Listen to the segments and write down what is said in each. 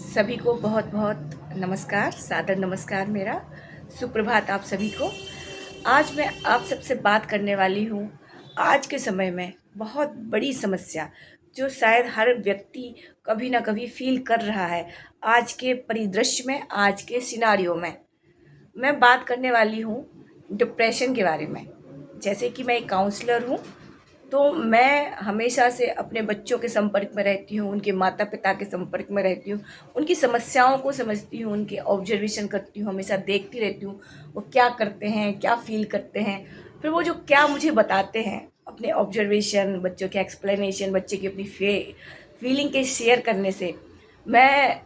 सभी को बहुत बहुत नमस्कार, सादर नमस्कार मेरा। सुप्रभात आप सभी को। आज मैं आप सबसे बात करने वाली हूँ आज के समय में बहुत बड़ी समस्या जो शायद हर व्यक्ति कभी ना कभी फील कर रहा है। आज के परिदृश्य में, आज के सिनारियो में मैं बात करने वाली हूँ डिप्रेशन के बारे में। जैसे कि मैं एक काउंसलर हूँ, तो मैं हमेशा से अपने बच्चों के संपर्क में रहती हूँ, उनके माता पिता के संपर्क में रहती हूँ, उनकी समस्याओं को समझती हूँ, उनके ऑब्जर्वेशन करती हूँ, हमेशा देखती रहती हूँ वो क्या करते हैं, क्या फील करते हैं। फिर वो जो क्या मुझे बताते हैं, अपने ऑब्जर्वेशन, बच्चों के एक्सप्लेनेशन, बच्चे की अपनी फीलिंग के शेयर करने से मैं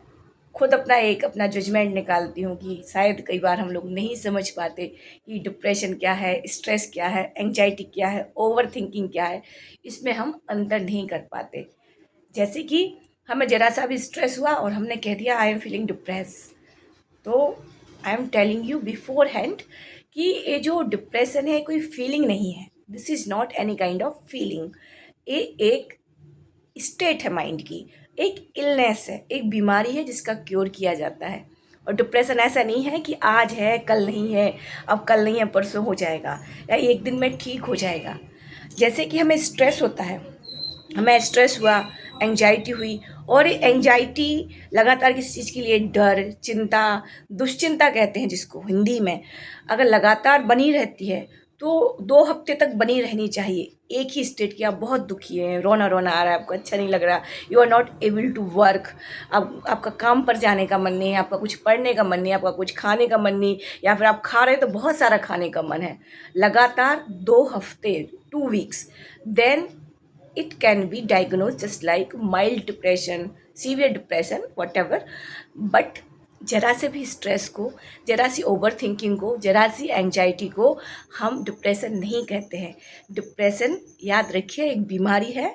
खुद अपना जजमेंट निकालती हूँ कि शायद कई बार हम लोग नहीं समझ पाते कि डिप्रेशन क्या है, स्ट्रेस क्या है, एंजाइटी क्या है, ओवर थिंकिंग क्या है। इसमें हम अंतर नहीं कर पाते। जैसे कि हमें ज़रा सा भी स्ट्रेस हुआ और हमने कह दिया आई एम फीलिंग डिप्रेस, तो I am telling you before hand कि ये जो डिप्रेशन है कोई फीलिंग नहीं है। This is not any kind of feeling. ये एक स्टेट है माइंड की, एक इलनेस है, एक बीमारी है जिसका क्योर किया जाता है। और डिप्रेशन ऐसा नहीं है कि आज है कल नहीं है, अब कल नहीं है परसों हो जाएगा या एक दिन में ठीक हो जाएगा। जैसे कि हमें स्ट्रेस होता है, हमें स्ट्रेस हुआ, एंजाइटी हुई, और एंजाइटी लगातार किसी चीज़ के लिए डर, चिंता, दुश्चिंता कहते हैं जिसको हिंदी में, अगर लगातार बनी रहती है तो 2 हफ्ते तक बनी रहनी चाहिए। एक ही स्टेट की, आप बहुत दुखी हैं, रोना रोना आ रहा है, आपको अच्छा नहीं लग रहा, you are not able to work, अब आपका काम पर जाने का मन नहीं है, आपका कुछ पढ़ने का मन नहीं, आपका कुछ खाने का मन नहीं, या फिर आप खा रहे हैं तो बहुत सारा खाने का मन है, लगातार 2 हफ्ते, 2 weeks, then it can be diagnosed just like mild depression, severe depression, whatever. but जरा से भी स्ट्रेस को, जरा सी ओवर थिंकिंग को, जरा सी एंजाइटी को हम डिप्रेशन नहीं कहते हैं। डिप्रेशन, याद रखिए, एक बीमारी है,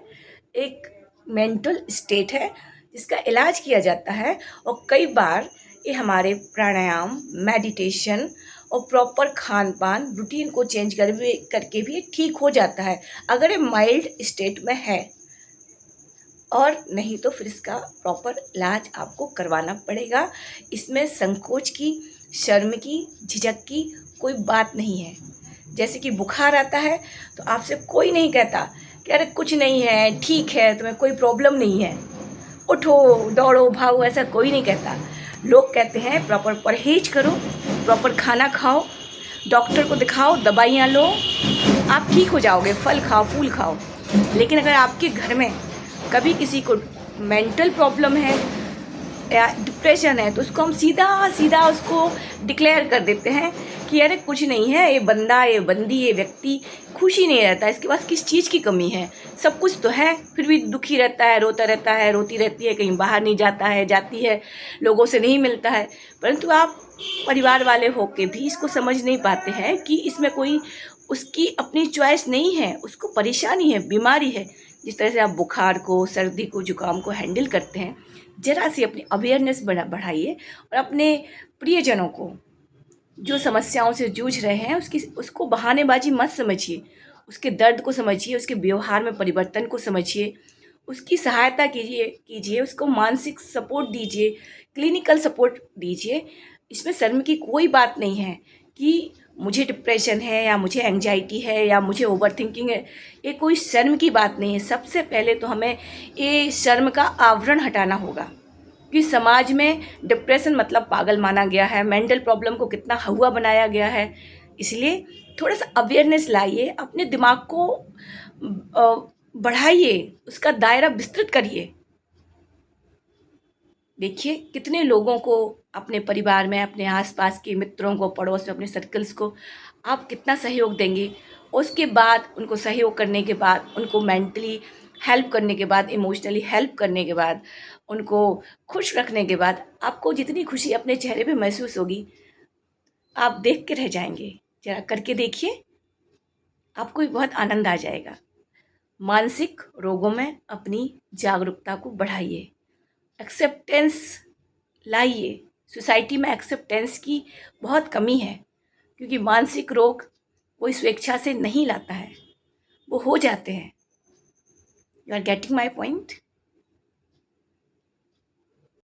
एक मेंटल स्टेट है जिसका इलाज किया जाता है। और कई बार ये हमारे प्राणायाम, मेडिटेशन और प्रॉपर खान पान रूटीन को चेंज करके भी ठीक हो जाता है, अगर ये माइल्ड स्टेट में है। और नहीं तो फिर इसका प्रॉपर इलाज आपको करवाना पड़ेगा। इसमें संकोच की, शर्म की, झिझक की कोई बात नहीं है। जैसे कि बुखार आता है तो आपसे कोई नहीं कहता कि अरे कुछ नहीं है, ठीक है, तुम्हें कोई प्रॉब्लम नहीं है, उठो, दौड़ो, भागो, ऐसा कोई नहीं कहता। लोग कहते हैं प्रॉपर परहेज करो, प्रॉपर खाना खाओ, डॉक्टर को दिखाओ, दवाइयाँ लो, आप ठीक हो जाओगे, फल खाओ, फूल खाओ। लेकिन अगर आपके घर में कभी किसी को मेंटल प्रॉब्लम है या डिप्रेशन है तो उसको हम सीधा सीधा उसको डिक्लेयर कर देते हैं कि अरे कुछ नहीं है, ये बंदा, ये बंदी, ये व्यक्ति खुश ही नहीं रहता, इसके पास किस चीज़ की कमी है, सब कुछ तो है, फिर भी दुखी रहता है, रोता रहता है, रोती रहती है, कहीं बाहर नहीं जाता है, जाती है, लोगों से नहीं मिलता है। परंतु आप परिवार वाले होके भी इसको समझ नहीं पाते हैं कि इसमें कोई उसकी अपनी चॉइस नहीं है, उसको परेशानी है, बीमारी है। जिस तरह से आप बुखार को, सर्दी को, जुकाम को हैंडल करते हैं, जरा सी अपनी अवेयरनेस बढ़ाइए और अपने प्रियजनों को जो समस्याओं से जूझ रहे हैं उसको बहानेबाजी मत समझिए, उसके दर्द को समझिए, उसके व्यवहार में परिवर्तन को समझिए, उसकी सहायता कीजिए, उसको मानसिक सपोर्ट दीजिए, क्लिनिकल सपोर्ट दीजिए। इसमें शर्म की कोई बात नहीं है कि मुझे डिप्रेशन है या मुझे एंजाइटी है या मुझे ओवर थिंकिंग है, ये कोई शर्म की बात नहीं है। सबसे पहले तो हमें ये शर्म का आवरण हटाना होगा कि समाज में डिप्रेशन मतलब पागल माना गया है, मेंटल प्रॉब्लम को कितना हुआ बनाया गया है। इसलिए थोड़ा सा अवेयरनेस लाइए, अपने दिमाग को बढ़ाइए, उसका दायरा विस्तृत करिए। देखिए कितने लोगों को, अपने परिवार में, अपने आसपास के मित्रों को, पड़ोस में, अपने सर्कल्स को आप कितना सहयोग देंगे। उसके बाद उनको सहयोग करने के बाद, उनको मेंटली हेल्प करने के बाद, इमोशनली हेल्प करने के बाद, उनको खुश रखने के बाद आपको जितनी खुशी अपने चेहरे पे महसूस होगी, आप देख के रह जाएंगे। जरा करके देखिए, आपको भी बहुत आनंद आ जाएगा। मानसिक रोगों में अपनी जागरूकता को बढ़ाइए, एक्सेप्टेंस लाइए। सोसाइटी में एक्सेप्टेंस की बहुत कमी है, क्योंकि मानसिक रोग कोई स्वेच्छा से नहीं लाता है, वो हो जाते हैं। You are getting my point.